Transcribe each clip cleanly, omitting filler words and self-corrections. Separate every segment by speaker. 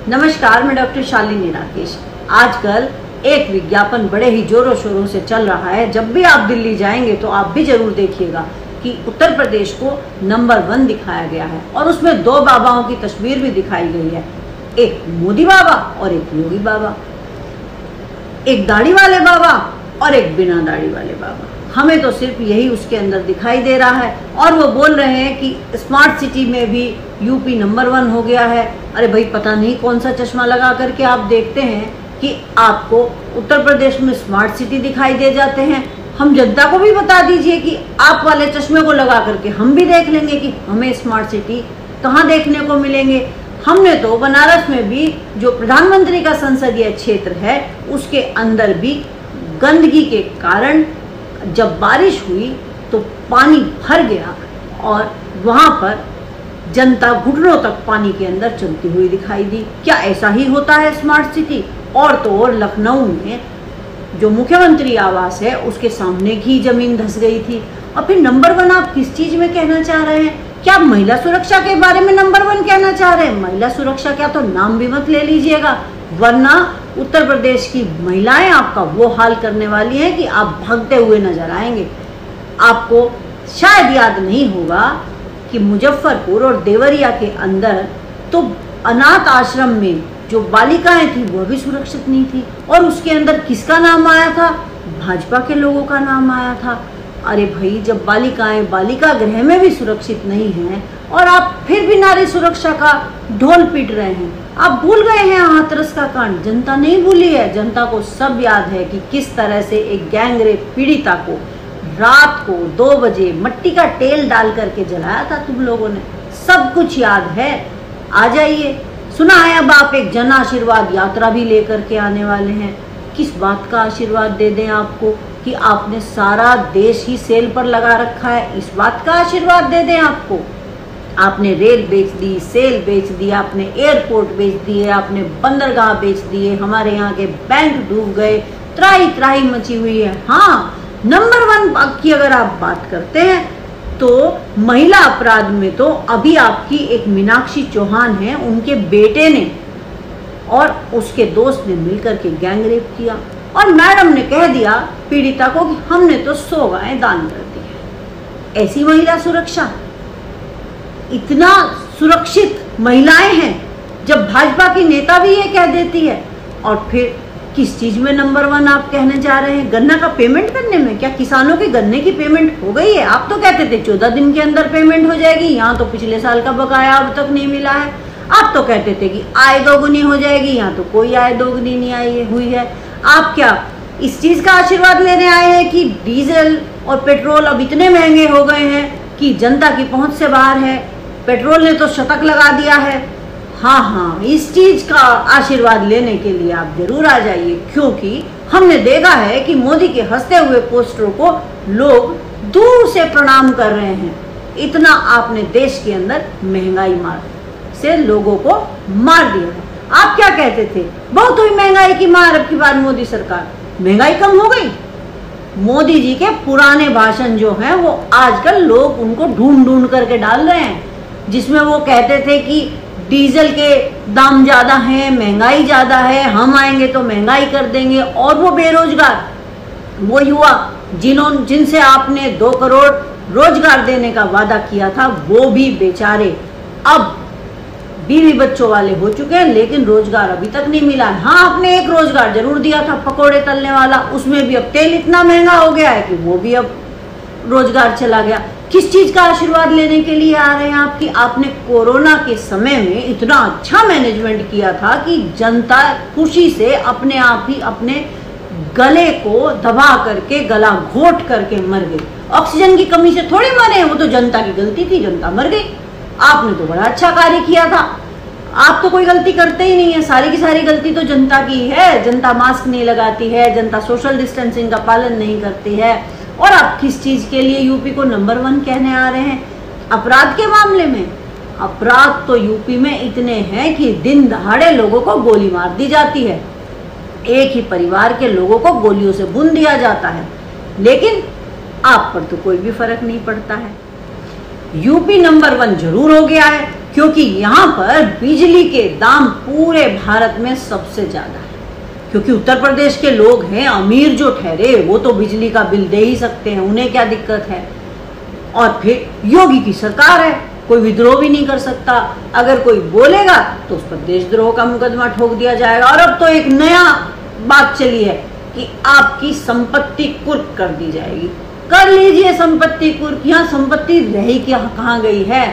Speaker 1: नमस्कार, मैं डॉक्टर शालिनी राकेश। आजकल एक विज्ञापन बड़े ही जोरों शोरों से चल रहा है। जब भी आप दिल्ली जाएंगे तो आप भी जरूर देखिएगा कि उत्तर प्रदेश को नंबर 1 दिखाया गया है और उसमें 2 बाबाओं की तस्वीर भी दिखाई गई है, एक मोदी बाबा और एक योगी बाबा, एक दाढ़ी वाले बाबा और एक बिना दाढ़ी वाले बाबा। हमें तो सिर्फ यही उसके अंदर दिखाई दे रहा है और वो बोल रहे हैं कि स्मार्ट सिटी में भी यूपी नंबर 1 हो गया है। अरे भाई, पता नहीं कौन सा चश्मा लगा करके आप देखते हैं कि आपको उत्तर प्रदेश में स्मार्ट सिटी दिखाई दे जाते हैं। हम जनता को भी बता दीजिए कि आप वाले चश्मे को लगा करके हम भी देख लेंगे कि हमें स्मार्ट सिटी कहाँ देखने को मिलेंगे। हमने तो बनारस में भी जो प्रधानमंत्री का संसदीय क्षेत्र है उसके अंदर भी गंदगी के कारण जब बारिश हुई तो पानी भर गया और वहाँ पर जनता घुटनों तक पानी के अंदर चलती हुई दिखाई दी। क्या ऐसा ही होता है स्मार्ट सिटी? और तो और लखनऊ में जो मुख्यमंत्री आवास है उसके सामने की जमीन धंस गई थी। और फिर नंबर 1 आप किस चीज में कहना चाह रहे हैं? क्या आप महिला सुरक्षा के बारे में नंबर 1 कहना चाह रहे हैं? महिला सुरक्षा क्या तो नाम भी मत ले लीजिएगा, वरना उत्तर प्रदेश की महिलाएं आपका वो हाल करने वाली हैं कि आप भागते हुए नजर आएंगे। आपको शायद याद नहीं होगा कि मुजफ्फरपुर और देवरिया के अंदर तो अनाथ आश्रम में जो बालिकाएं थी वह भी सुरक्षित नहीं थी और उसके अंदर किसका नाम आया था? भाजपा के लोगों का नाम आया था। अरे भाई, जब बालिकाएं बालिका गृह में भी सुरक्षित नहीं हैं और आप फिर भी नारी सुरक्षा का ढोल पीट रहे हैं। आप भूल गए हैं हाथरस का कांड? जनता नहीं भूली है। जनता को सब याद है कि किस तरह से एक गैंगरेप पीड़िता को रात को 2 बजे मट्टी का तेल डाल करके जलाया था तुम लोगों ने। सब कुछ याद है। आ जाइए। सुना है अब आप एक जन आशीर्वाद यात्रा भी लेकर के आने वाले हैं। किस बात का आशीर्वाद दे दें आपको कि आपने सारा देश ही सेल पर लगा रखा है? इस बात का आशीर्वाद दे दें आपको? आपने रेल बेच दी, सेल बेच दिया, आपने एयरपोर्ट बेच दिए, आपने बंदरगाह बेच दिए, हमारे यहाँ के बैंक डूब गए, त्राही त्राही मची हुई है। हाँ, नंबर 1 की अगर आप बात करते हैं तो महिला अपराध में तो अभी आपकी एक मीनाक्षी चौहान है, उनके बेटे ने और उसके दोस्त ने मिलकर के गैंगरेप किया और मैडम ने कह दिया पीड़िता को कि हमने तो 100 गायें दान कर दी है। ऐसी महिला सुरक्षा? इतना सुरक्षित महिलाएं हैं जब भाजपा की नेता भी ये कह देती है। और फिर किस चीज में नंबर 1 आप कहने जा रहे हैं? गन्ना का पेमेंट करने में? क्या किसानों के गन्ने की पेमेंट हो गई है? आप तो कहते थे 14 दिन के अंदर पेमेंट हो जाएगी। यहाँ तो पिछले साल का बकाया अब तक नहीं मिला है। आप तो कहते थे कि आय दोगुनी हो जाएगी, यहाँ तो कोई आय दोगुनी नहीं आई हुई है। आप क्या इस चीज का आशीर्वाद लेने आए हैं कि डीजल और पेट्रोल अब इतने महंगे हो गए हैं कि जनता की पहुंच से बाहर है? पेट्रोल ने तो शतक लगा दिया है। हाँ, इस चीज का आशीर्वाद लेने के लिए आप जरूर आ जाइए, क्योंकि हमने देखा है कि मोदी के हंसते हुए पोस्टरों को लोग दूर से प्रणाम कर रहे हैं। इतना आपने देश के अंदर महंगाई मार से लोगों को मार दिया है। आप क्या कहते थे? बहुत हुई महंगाई की मार अब की बार मोदी सरकार। महंगाई कम हो गई? मोदी जी के पुराने भाषण जो हैं वो आजकल लोग उनको ढूंढ ढूंढ करके डाल रहे हैं, जिसमें वो कहते थे कि डीजल के दाम ज्यादा हैं, महंगाई ज्यादा है, हम आएंगे तो महंगाई कर देंगे। और वो बेरोजगार, वो युवा जिनसे आपने 2 करोड़ रोजगार देने का वादा किया था, वो भी बेचारे अब बीवी बच्चों वाले हो चुके हैं, लेकिन रोजगार अभी तक नहीं मिला है। हाँ, आपने एक रोजगार जरूर दिया था, पकोड़े तलने वाला, उसमें भी अब तेल इतना महंगा हो गया है कि वो भी अब रोजगार चला गया। किस चीज का आशीर्वाद लेने के लिए आ रहे हैं आप? कि आपने कोरोना के समय में इतना अच्छा मैनेजमेंट किया था कि जनता खुशी से अपने आप ही अपने गले को दबा करके, गला घोट करके मर गई। ऑक्सीजन की कमी से थोड़ी मरे, वो तो जनता की गलती थी, जनता मर गई। आपने तो बड़ा अच्छा कार्य किया था। आप तो कोई गलती करते ही नहीं है, सारी की सारी गलती तो जनता की है। जनता मास्क नहीं लगाती है, जनता सोशल डिस्टेंसिंग का पालन नहीं करती है। और आप किस चीज के लिए यूपी को नंबर 1 कहने आ रहे हैं? अपराध के मामले में? अपराध तो यूपी में इतने हैं कि दिन दहाड़े लोगों को गोली मार दी जाती है, एक ही परिवार के लोगों को गोलियों से भून दिया जाता है, लेकिन आप पर तो कोई भी फर्क नहीं पड़ता है। यूपी नंबर 1 जरूर हो गया है, क्योंकि यहाँ पर बिजली के दाम पूरे भारत में सबसे ज्यादा है। क्योंकि उत्तर प्रदेश के लोग हैं अमीर जो ठहरे, वो तो बिजली का बिल दे ही सकते हैं, उन्हें क्या दिक्कत है। और फिर योगी की सरकार है, कोई विद्रोह भी नहीं कर सकता। अगर कोई बोलेगा तो उस पर देशद्रोह का मुकदमा ठोक दिया जाएगा। और अब तो एक नया बात चली है कि आपकी संपत्ति कुर्क कर दी जाएगी। कर लीजिए संपत्ति कुर्क, यहाँ संपत्ति रही क्या कहाँ गई है।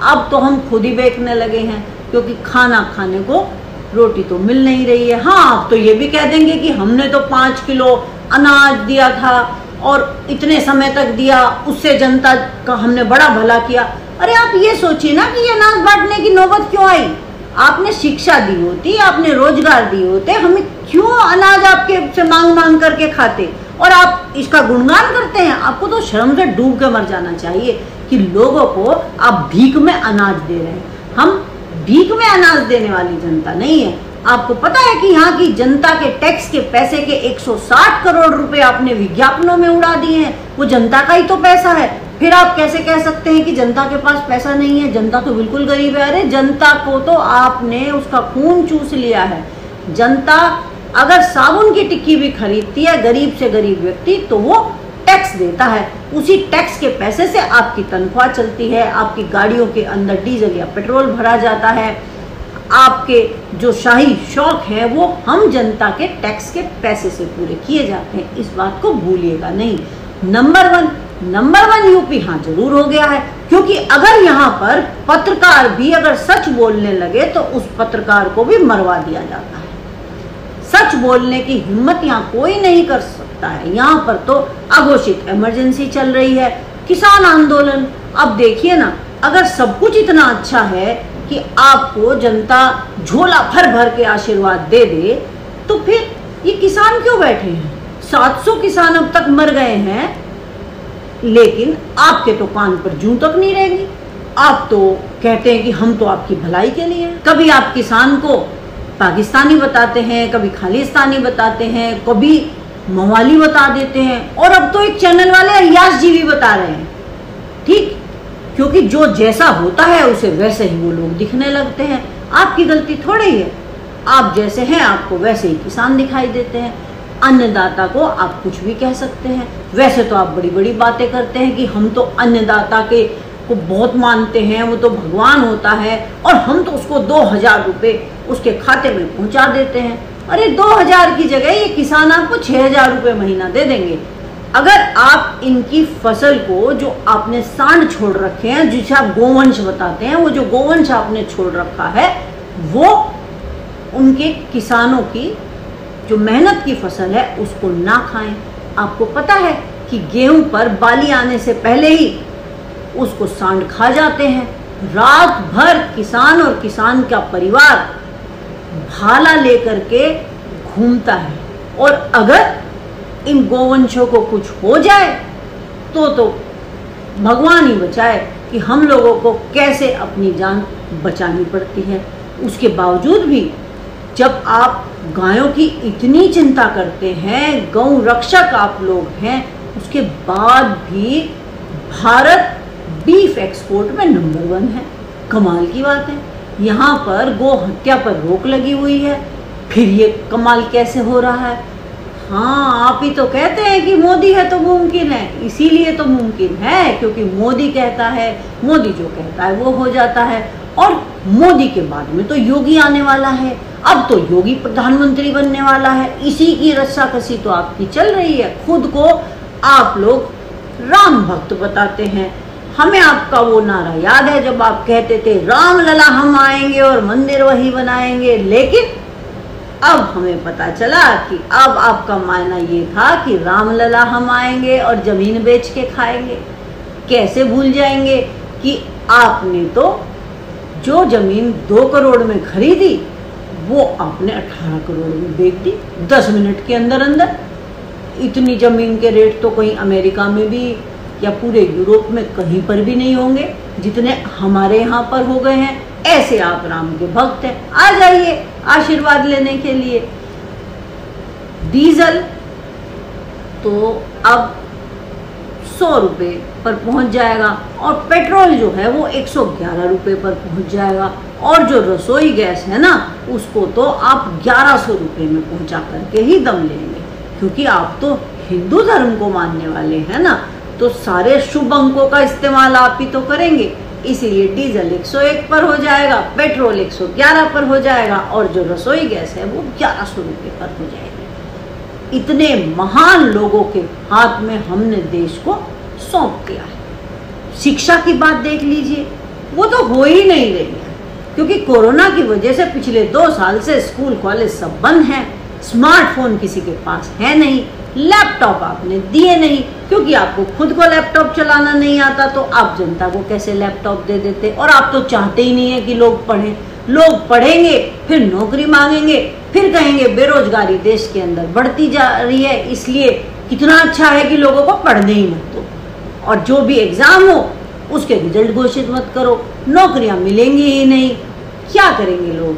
Speaker 1: अब तो हम खुद ही बेचने लगे हैं, क्योंकि खाना खाने को रोटी तो मिल नहीं रही है। हाँ, आप तो ये भी कह देंगे कि हमने तो 5 किलो अनाज दिया था और इतने समय तक दिया, उससे जनता का हमने बड़ा भला किया। अरे आप ये सोचिए ना कि ये अनाज बांटने की नौबत क्यों आई। आपने शिक्षा दी होती, आपने रोजगार दिए होते, हमें क्यों अनाज आपके से मांग मांग करके खाते। और आप इसका गुणगान करते हैं। आपको तो शर्म से डूब के मर जाना चाहिए कि लोगों को आप भीख में अनाज दे रहे हैं। हम भीख में अनाज देने वाली जनता नहीं है। आपको पता है कि यहाँ की जनता के टैक्स के पैसे के 160 करोड़ रुपए आपने विज्ञापनों में उड़ा दिए हैं। वो जनता का ही तो पैसा है। फिर आप कैसे कह सकते हैं कि जनता के पास पैसा नहीं है। जनता तो बिल्कुल गरीब है। अरे जनता को तो आपने उसका खून चूस लिया है। जनता अगर साबुन की टिक्की भी खरीदती है गरीब से गरीब व्यक्ति, तो वो टैक्स देता है। उसी टैक्स के पैसे से आपकी तनख्वाह चलती है, आपकी गाड़ियों के अंदर डीजल या पेट्रोल भरा जाता है। आपके जो शाही शौक है वो हम जनता के टैक्स के पैसे से पूरे किए जाते हैं। इस बात को भूलिएगा नहीं। नंबर वन यूपी हाँ जरूर हो गया है, क्योंकि अगर यहाँ पर पत्रकार भी अगर सच बोलने लगे तो उस पत्रकार को भी मरवा दिया जाता है। सच बोलने की हिम्मत यहाँ कोई नहीं कर सकता है। यहाँ पर तो अघोषित इमरजेंसी चल रही है, किसान आंदोलन। अब देखिए ना, अगर सब कुछ इतना अच्छा है कि आपको जनता झोला भर भर के आशीर्वाद दे दे, तो फिर ये किसान क्यों बैठे हैं। 700 किसान अब तक मर गए हैं, लेकिन आपके तो कान पर जूं तक नहीं रहेगी। आप तो कहते हैं कि हम तो आपकी भलाई के लिए। कभी आप किसान को पाकिस्तानी बताते हैं, कभी खालिस्तानी बताते हैं, कभी मवाली बता देते हैं, और अब तो एक चैनल वाले अय्याश जी भी बता रहे हैं। ठीक, क्योंकि जो जैसा होता है उसे वैसे ही वो लोग दिखने लगते हैं। आपकी गलती थोड़ी है। आप जैसे हैं आपको वैसे ही किसान दिखाई देते हैं। अन्नदाता को आप कुछ भी कह सकते हैं। वैसे तो आप बड़ी बड़ी बातें करते हैं कि हम तो अन्नदाता के को बहुत मानते हैं, वो तो भगवान होता है, और हम तो उसको 2000 रुपये उसके खाते में पहुंचा देते हैं। अरे 2000 की जगह ये किसान आपको 6000 रुपये महीना दे देंगे। अगर आप इनकी फसल को, जो आपने सांड छोड़ रखे हैं, जिसे आप गोवंश बताते हैं, वो जो गोवंश आपने छोड़ रखा है, वो उनके किसानों की जो मेहनत की फसल है उसको ना खाएं। आपको पता है कि गेहूं पर बाली आने से पहले ही उसको सांड खा जाते हैं। रात भर किसान और किसान का परिवार भाला लेकर के घूमता है, और अगर इन गोवंशों को कुछ हो जाए तो भगवान ही बचाए कि हम लोगों को कैसे अपनी जान बचानी पड़ती है। उसके बावजूद भी जब आप गायों की इतनी चिंता करते हैं, गौ रक्षक आप लोग हैं, उसके बाद भी भारत बीफ एक्सपोर्ट में नंबर 1 है। कमाल की बात है। यहाँ पर गो हत्या पर रोक लगी हुई है, फिर ये कमाल कैसे हो रहा है। हाँ, आप ही तो कहते हैं कि मोदी है तो मुमकिन है। इसीलिए तो मुमकिन है क्योंकि मोदी कहता है, मोदी जो कहता है वो हो जाता है। और मोदी के बाद में तो योगी आने वाला है। अब तो योगी प्रधानमंत्री बनने वाला है। इसी की रस्साकसी तो आपकी चल रही है। खुद को आप लोग राम भक्त बताते हैं। हमें आपका वो नारा याद है जब आप कहते थे राम लला हम आएंगे और मंदिर वही बनाएंगे। लेकिन अब हमें पता चला कि अब आपका मायना ये था कि राम लला हम आएंगे और जमीन बेच के खाएंगे। कैसे भूल जाएंगे कि आपने तो जो जमीन 2 करोड़ में खरीदी वो आपने 18 करोड़ में बेच दी 10 मिनट के अंदर अंदर। इतनी जमीन के रेट तो कहीं अमेरिका में भी या पूरे यूरोप में कहीं पर भी नहीं होंगे जितने हमारे यहाँ पर हो गए हैं। ऐसे आप राम के भक्त हैं, आ जाइए आशीर्वाद लेने के लिए। डीजल तो अब 100 रुपये पर पहुंच जाएगा और पेट्रोल जो है वो 111 रुपये पर पहुंच जाएगा। और जो रसोई गैस है ना, उसको तो आप 1100 रुपये में पहुंचा करके ही दम लेंगे, क्योंकि आप तो हिंदू धर्म को मानने वाले हैं ना, तो सारे शुभ अंकों का इस्तेमाल आप ही तो करेंगे। इसीलिए डीजल 101 पर हो जाएगा, पेट्रोल 111 पर हो जाएगा और जो रसोई गैस है वो 1100 रुपये पर हो जाएगी। इतने महान लोगों के हाथ में हमने देश को सौंप दिया है। शिक्षा की बात देख लीजिए, वो तो हो ही नहीं रही है, क्योंकि कोरोना की वजह से पिछले 2 साल से स्कूल कॉलेज सब बंद हैं। स्मार्टफोन किसी के पास है नहीं, लैपटॉप आपने दिए नहीं, क्योंकि आपको खुद को लैपटॉप चलाना नहीं आता, तो आप जनता को कैसे लैपटॉप दे देते। और आप तो चाहते ही नहीं है कि लोग पढ़ें। लोग पढ़ेंगे फिर नौकरी मांगेंगे, फिर कहेंगे बेरोजगारी देश के अंदर बढ़ती जा रही है, इसलिए कितना अच्छा है कि लोगों को पढ़ने ही मत दो, और जो भी एग्जाम हो उसके रिजल्ट घोषित मत करो, नौकरियां मिलेंगी ही नहीं। क्या करेंगे लोग?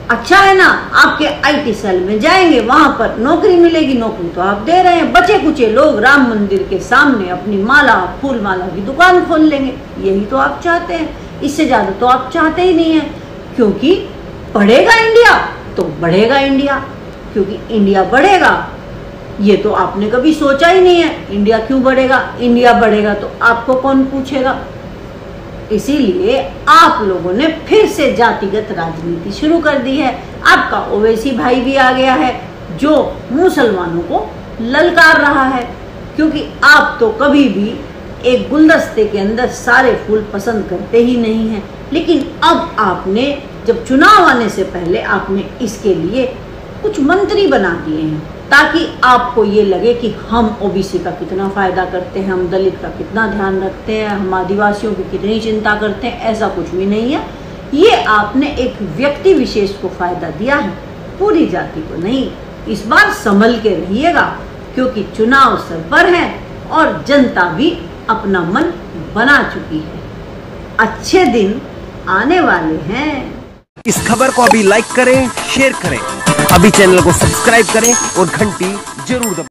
Speaker 1: अच्छा है ना, आपके IT सेल में जाएंगे, वहां पर नौकरी मिलेगी, नौकरी तो आप दे रहे हैं। बचे कुचे लोग राम मंदिर के सामने अपनी माला फूल माला की दुकान खोल लेंगे, यही तो आप चाहते हैं। इससे ज्यादा तो आप चाहते ही नहीं है, क्योंकि बढ़ेगा इंडिया तो बढ़ेगा इंडिया, क्योंकि इंडिया बढ़ेगा ये तो आपने कभी सोचा ही नहीं है। इंडिया क्यों बढ़ेगा? इंडिया बढ़ेगा तो आपको कौन पूछेगा? इसीलिए आप लोगों ने फिर से जातिगत राजनीति शुरू कर दी है। आपका ओवैसी भाई भी आ गया है, जो मुसलमानों को ललकार रहा है, क्योंकि आप तो कभी भी एक गुलदस्ते के अंदर सारे फूल पसंद करते ही नहीं हैं। लेकिन अब आपने, जब चुनाव आने से पहले आपने इसके लिए कुछ मंत्री बना दिए हैं, ताकि आपको ये लगे कि हम ओबीसी का कितना फायदा करते हैं, हम दलित का कितना ध्यान रखते हैं, हम आदिवासियों की कितनी चिंता करते हैं। ऐसा कुछ भी नहीं है। ये आपने एक व्यक्ति विशेष को फायदा दिया है, पूरी जाति को नहीं। इस बार संभल के रहिएगा, क्योंकि चुनाव सर पर है और जनता भी अपना मन बना चुकी है। अच्छे दिन आने वाले हैं।
Speaker 2: इस खबर को अभी लाइक करें, शेयर करें, अभी चैनल को सब्सक्राइब करें और घंटी जरूर दबाएं।